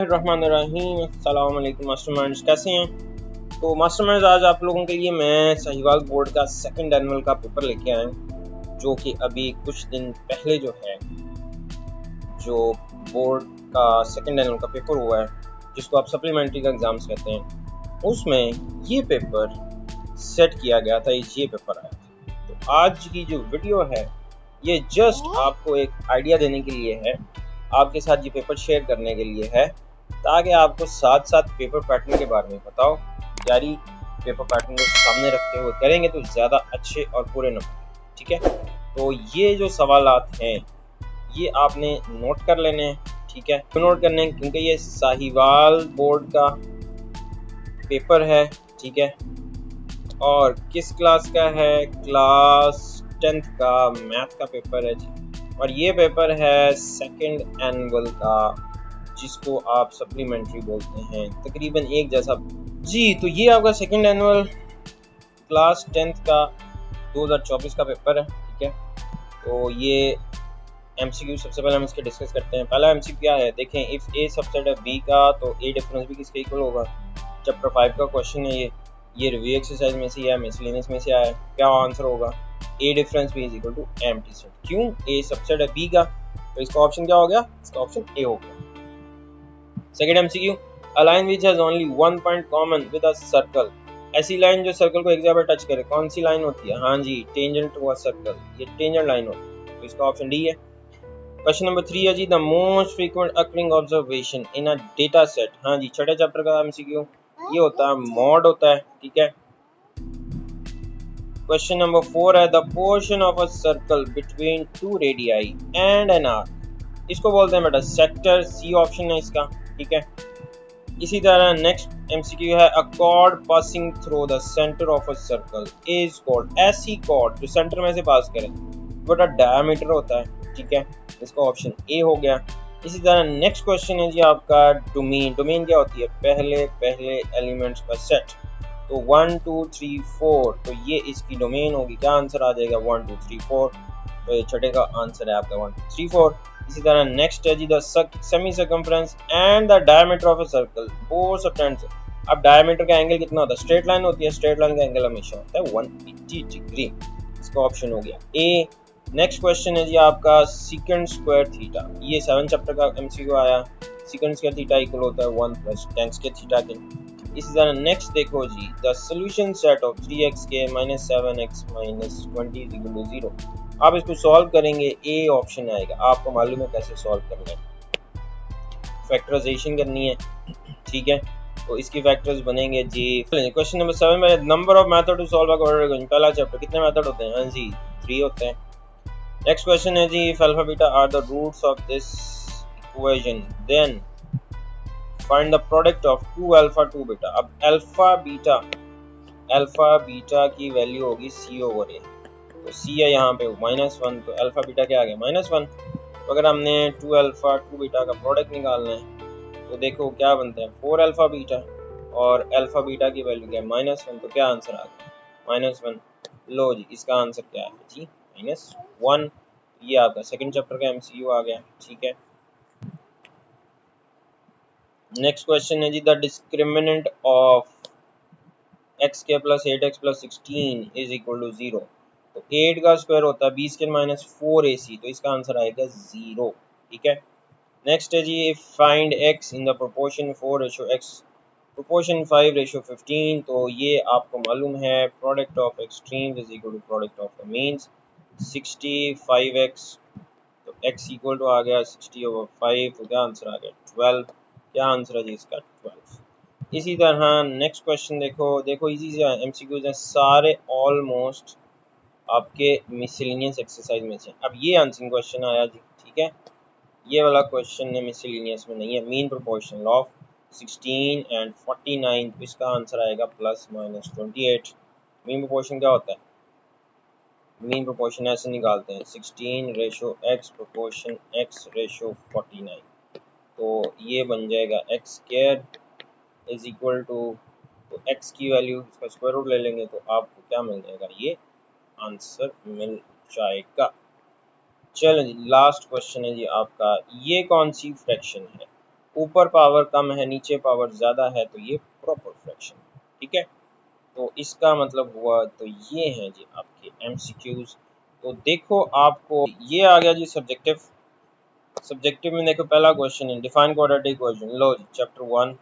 रहमानिर्रहीम। अस्सलाम वालेकुम मास्टरमाइंड्स, कैसे हैं? तो मास्टरमाइंड्स, आज आप लोगों के लिए मैं साहिवाल बोर्ड का सेकंड एनुअल का पेपर लेके आया हूं, जो कि अभी कुछ दिन पहले जो बोर्ड का सेकंड एनुअल का पेपर हुआ है, जिसको आप सप्लीमेंट्री का एग्जाम्स कहते हैं, उसमें ये पेपर सेट किया गया था। ये पेपर आया था। तो आज की जो वीडियो है, ये जस्ट आपको एक आइडिया देने के लिए है, आपके साथ ये पेपर शेयर करने के लिए है, ताकि आपको साथ साथ पेपर पैटर्न के बारे में बताओ। यारी पेपर पैटर्न को सामने रखते हुए करेंगे तो ज़्यादा अच्छे और पूरे नंबर, ठीक है? तो ये जो सवालात हैं, ये आपने नोट कर लेने हैं, ठीक है? तो नोट करने हैं क्योंकि ये साहिवाल बोर्ड का पेपर है, ठीक है? और किस क्लास का है? क्लास 10th का मैथ का पेपर है जी। और ये पेपर है सेकंड एनुअल का, जिसको आप सप्लीमेंट्री बोलते हैं, तकरीबन एक जैसा जी। तो ये आपका सेकंड एनुअल क्लास 10th का 2024 का पेपर है, ठीक है? तो ये एमसीक्यू सबसे पहले हम इसके डिस्कस करते हैं। पहला एमसीक्यू क्या है, देखें, इफ ए सबसेट है बी का तो ए डिफरेंस भी किसके इक्वल होगा? चैप्टर 5 का क्वेश्चन है ये रिव्यू एक्सरसाइज में से या मिसलेनियस में से आया है। क्या आंसर होगा? A difference B is equal to empty set. क्यों? ए सबसेट है बी का, तो इसका ऑप्शन क्या हो गया? इसका ऑप्शन ए हो गया। Second MCQ, a line which has only one point common with a circle. ऐसी लाइन जो सर्कल को एक जगह पर टच करे, कौन सी लाइन होती है? हाँ जी, टेंजेंट टू अ सर्कल, ये टेंजेंट लाइन होती है, तो इसका ऑप्शन डी है। क्वेश्चन नंबर 3 है जी, the most frequent occurring observation in a data set. हाँ जी, छठे चैप्टर का एमसीक्यू ये होता है, मॉड होता है, ठीक है? क्वेश्चन नंबर 4 है, the portion of a circle between two radii and an arc, इसको बोलते हैं बेटा सेक्टर। सी ऑप्शन है इसका, ठीक है? इसी तरह नेक्स्ट एमसीक्यू है, अ cord passing through the centre of a circle is called. ऐसी कॉर्ड जो सेंटर में से पास करे, बड़ा डायमीटर होता है, ठीक है? इसका ऑप्शन ए हो गया। इसी तरह नेक्स्ट क्वेश्चन है जी आपका डोमेन। डोमेन क्या होती है? पहले पहले एलिमेंट्स का सेट। तो 1 2 3 4, तो ये इसकी डोमेन होगी। क्या आंसर आ जाएगा? 1 2 3 4। तो ये छठे का आंसर है आपका 1 2 3 4। इसी तरह नेक्स्ट है जी, the semi circumference and the diameter of a circle both subtends. अब डायमीटर का एंगल कितना होता है? स्ट्रेट लाइन होती है, स्ट्रेट लाइन का एंगल हमेशा होता है 180 डिग्री। इसका ऑप्शन हो गया ए। नेक्स्ट क्वेश्चन है जी आपका सीकेंड स्क्वायर थीटा। ये 7 चैप्टर का एमसीक्यू आया। सीकेंड स्क्वायर थीटा इक्वल होता है 1 प्लस tan स्क्वायर थीटा के। इसी तरह नेक्स्ट देखो जी, the solution set of 3x minus 7x minus 20 is equal to 0। आप इसको सॉल्व करेंगे, ए ऑप्शन आएगा। आपको मालूम है कैसे सॉल्व करना है, फैक्टराइजेशन करनी है, ठीक है? तो इसकी फैक्टर्स बनेंगे जी। क्वेश्चन नंबर 7 में, number of method to solve a quadratic equation. पहला चैप्टर, कितने मेथड होते हैं? हाँ जी, 3 होते हैं। नेक्स्ट क्वेश्चन है जी, if alpha beta are the roots of this equation then find the product of 2 alpha 2 beta. अब अल्फा बीटा की वैल्यू होगी सी ओवर ए। तो सी है यहाँ पे -1, तो अल्फा बीटा क्या आ गया? -1। तो अगर हमने 2 अल्फा 2 बीटा का प्रोडक्ट निकालना है, तो देखो क्या बनता है, 4 अल्फा बीटा, और अल्फा बीटा की वैल्यू क्या है? -1। तो क्या आंसर आ गया? -1। लो जी, इसका आंसर क्या है जी? -1। ये आपका सेकंड चैप्टर का एमसीक्यू आ गया, ठीक है? नेक्स्ट क्वेश्चन है जी, the discriminant of x plus 8x plus 16 is equal to 0। तो 8 का स्क्वायर होता है 20 के -4ac, तो इसका आंसर आएगा 0, ठीक है? नेक्स्ट है जी, find x in the proportion 4:x proportion 5:15। तो ये आपको मालूम है, product of extremes is equal to product of the means. 65x, तो x इक्वल टू आ गया 60/5, तो क्या आंसर आ गया? 12। क्या आंसर है जी इसका? 12। इसी तरह नेक्स्ट क्वेश्चन देखो इजी से एमसीक्यूज हैं सारे, ऑलमोस्ट आपके मिसलेनियस एक्सरसाइज में से। अब ये आंसरिंग क्वेश्चन आया जी, ठीक है? ये वाला क्वेश्चन है मिसलेनियस में नहीं है। मीन प्रोपोर्शनल ऑफ 16 एंड 49, तो इसका आंसर आएगा +-28। मीन प्रोपोर्शन क्या होता है? मीन प्रोपोर्शन ऐसे निकालते हैं, 16:x प्रोपोर्शन x:49। तो ये बन जाएगा x² इज इक्वल टू, तो x की वैल्यू इसका स्क्वायर रूट ले लेंगे तो आपको क्या मिल जाएगा? ये आंसर मिल जाएगा। चलो जी, लास्ट क्वेश्चन है जी आपका, ये कौन सी फ्रैक्शन है? ऊपर पावर कम है नीचे पावर ज़्यादा है तो ये प्रॉपर फ्रैक्शन, ठीक है। तो इसका मतलब हुआ, तो ये हैं जी आपके MCQs। तो देखो आपको ये आ गया जी सब्जेक्टिव। सब्जेक्टिव में देखो पहला क्वेश्चन है डिफाइन क्वाड्रेटिक इक्वेशन। लो जी चैप्टर 1,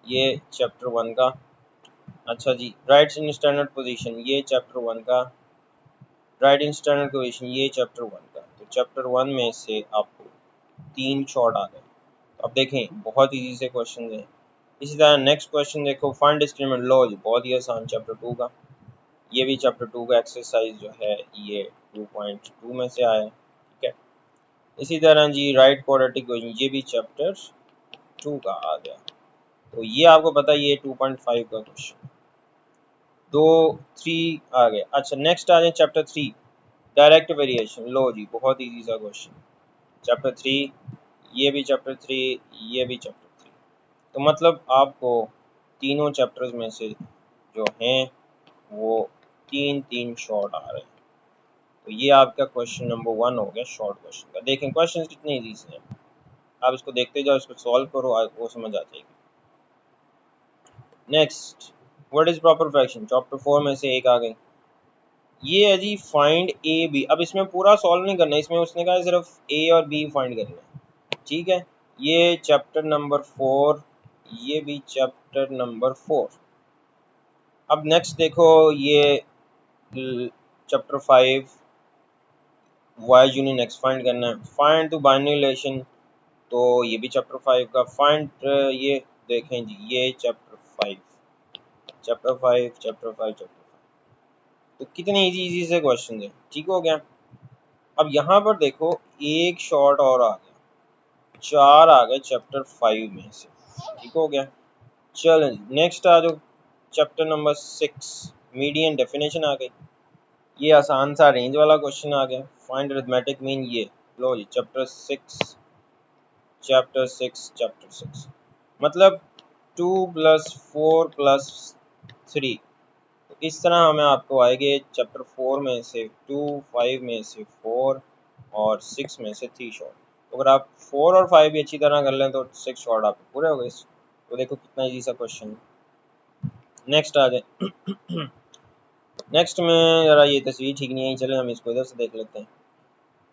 ये चैप्टर 1 का। अच्छा जी राइट्स इन स्टैंडर्ड पोजीशन, ये चैप्टर 1 का। राइट इन स्टैंडर्ड पोजीशन, ये चैप्टर 1 का। तो चैप्टर 1 में से आपको 3 शॉर्ट आ गए। अब देखें बहुत इजी से क्वेश्चन हैं। इसी तरह नेक्स्ट क्वेश्चन देखो फाइंड डिस्क्रिमिनेंट। लो जी बहुत ही आसान, चैप्टर 2 का। ये भी चैप्टर 2 का एक्सरसाइज जो है ये 2.2 में से आया है, ठीक है। इसी तरह जी राइट क्वाड्रेटिक इक्वेशन, ये भी चैप्टर 2 का आ गया। तो ये आपको पता है ये 2.5 का क्वेश्चन। 3 आ गए। अच्छा नेक्स्ट आ जाए चैप्टर 3 डायरेक्ट वेरिएशन। लो जी बहुत ईजी सा क्वेश्चन, चैप्टर 3, ये भी चैप्टर 3, ये भी चैप्टर 3। तो मतलब आपको तीनों चैप्टर्स में से जो हैं वो 3 शॉर्ट आ रहे हैं। तो ये आपका क्वेश्चन नंबर 1 हो गया शॉर्ट क्वेश्चन का। देखें क्वेश्चन कितने ईजी से हैं, आप इसको देखते जाओ, इसको सॉल्व करो, वो समझ आ जाएगी। Next what is proper fraction, chapter 4 में से एक आ गई। ये है जी फाइंड ए बी। अब इसमें पूरा सॉल्व नहीं करना, इसमें उसने कहा सिर्फ ए और बी फाइंड करना है, ठीक है। ये चैप्टर नंबर 4, ये भी चैप्टर नंबर 4। अब नेक्स्ट देखो ये chapter 5 y union x find करना है। फाइंड टू बाइनरी रिलेशन, तो ये भी चैप्टर 5 का। फाइंड ये देखें जी ये चैप्टर 5, चैप्टर 5, चैप्टर 5, चैप्टर 5। तो कितने इजी से क्वेश्चन है, ठीक हो गया। अब यहाँ पर देखो एक शॉर्ट और आ गया, 4 आ गए चैप्टर 5 में से, ठीक हो गया। चलो नेक्स्ट आ जाओ चैप्टर नंबर 6 मीडियन डेफिनेशन आ गई। ये आसान सा रेंज वाला क्वेश्चन आ गया। फाइंड अरिथमेटिक मीन, ये लो जी चैप्टर 6, चैप्टर 6, चैप्टर 6 मतलब 2 + 4 + 3। तो इस तरह हमें आपको आएंगे चैप्टर 4 में से 2, 5 में से 4 और 6 में से 3 शॉर्ट। तो अगर आप 4 और 5 भी अच्छी तरह कर लें तो 6 शॉर्ट आपके पूरे हो गए। तो देखो कितना इजी सा क्वेश्चन। नेक्स्ट आ जाए नेक्स्ट में ज़रा ये तस्वीर ठीक नहीं है, चले हम इसको इधर से देख लेते हैं।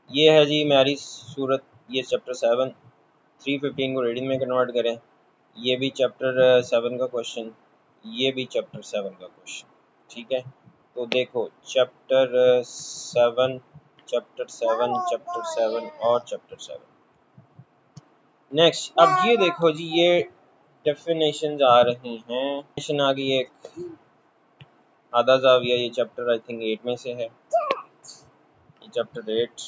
ये है जी मैरिज सूरत, ये चैप्टर 7, 315 को रीडिंग में कन्वर्ट करें। ये भी चैप्टर 7 का क्वेश्चन, ये भी चैप्टर 7 का क्वेश्चन, ठीक है। तो देखो चैप्टर 7, चैप्टर 7, चैप्टर 7 और चैप्टर 7। नेक्स्ट अब ये देखो जी ये डेफिनेशंस आ रही हैं। डेफिनेशन आ गई एक आधा ज़ाविया, ये चैप्टर आई थिंक 8 में से है, ये चैप्टर 8।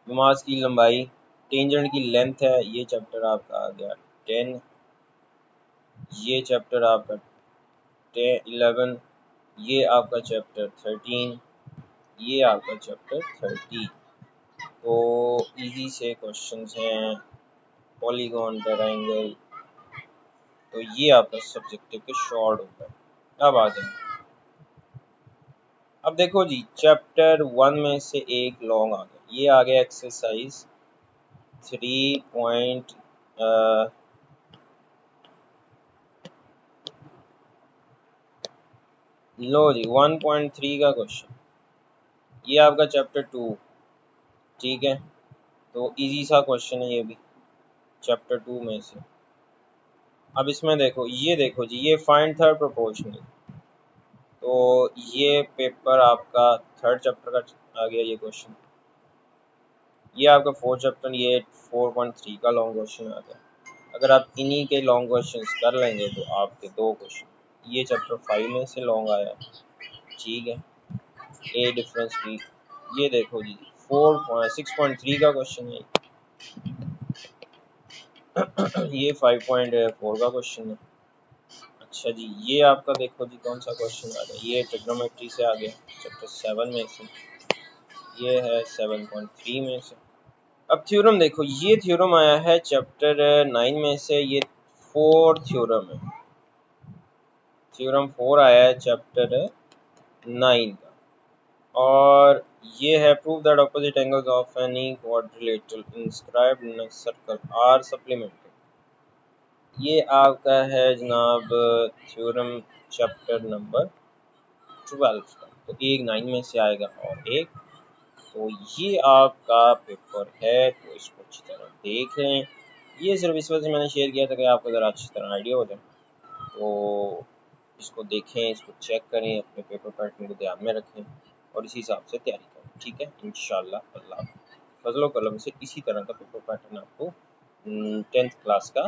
नमाज की लंबाई, टेंजेंट की लेंथ है, ये चैप्टर आपका आ गया 10। ये चैप्टर आपका 11, ये आपका चैप्टर 13, ये आपका चैप्टर 30। तो इजी से क्वेश्चंस हैं। पॉलीगॉन, ट्रायंगल, तो ये आपका सब्जेक्टिव के शॉर्ट होता है। अब आ जाए, अब देखो जी चैप्टर 1 में से एक लॉन्ग आ गया, ये आ गया एक्सरसाइज 3 लो जी 1.3 का क्वेश्चन, ये आपका चैप्टर 2, ठीक है। तो इजी सा क्वेश्चन है ये भी चैप्टर 2 में से। अब इसमें देखो जी ये फाइंड थर्ड प्रोपोर्शनल, तो ये पेपर आपका थर्ड चैप्टर का आ गया ये क्वेश्चन। ये आपका फोर्थ चैप्टर, ये 4.3 का लॉन्ग क्वेश्चन आ गया। अगर आप इन्हीं के लॉन्ग क्वेश्चन कर लेंगे तो आपके 2 क्वेश्चन, ये चैप्टर 5 में से लॉन्ग आया, ठीक है। ए डिफरेंस भी, ये देखो जी 6.3 का क्वेश्चन है ये 5.4 का क्वेश्चन है। अच्छा जी ये आपका देखो जी कौन सा क्वेश्चन आ गया, ये ट्रिग्नोमेट्री से आ गया चैप्टर 7 में से, ये है 7.3 में से। अब थ्योरम देखो, ये थ्योरम आया है चैप्टर 9 में से, ये 4 थ्योरम है, थ्योरम 4 आया है चैप्टर 9 का। और ये है prove that opposite angles of any quadrilateral inscribed in a circle are supplemented. ये आपका है जनाब थ्योरम चैप्टर नंबर 12 का, तो एक 9 में से आएगा और एक, तो ये आपका पेपर है, तो इसको अच्छी तरह देख लें। ये सिर्फ इस वजह से मैंने शेयर किया था कि आपको ज़रा अच्छी तरह आइडिया हो जाए, तो इसको देखें, इसको चेक करें, अपने पेपर पैटर्न को ध्यान में रखें और इसी हिसाब से तैयारी करें, ठीक है। इंशाल्लाह अल्लाह फजलो कलम से इसी तरह का पेपर पैटर्न आपको 10th क्लास का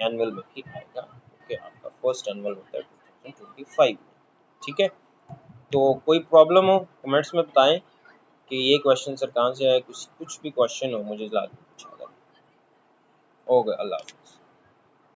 एनुअल में भी आएगा, ओके। आपका फर्स्ट एनुअल होता है 2025 में, ठीक है। तो कोई प्रॉब्लम हो कमेंट्स में बताएं कि ये क्वेश्चन सर कहाँ से आया, कुछ भी क्वेश्चन हो मुझे ला पूछा। ओके, अल्लाह हाफिज़।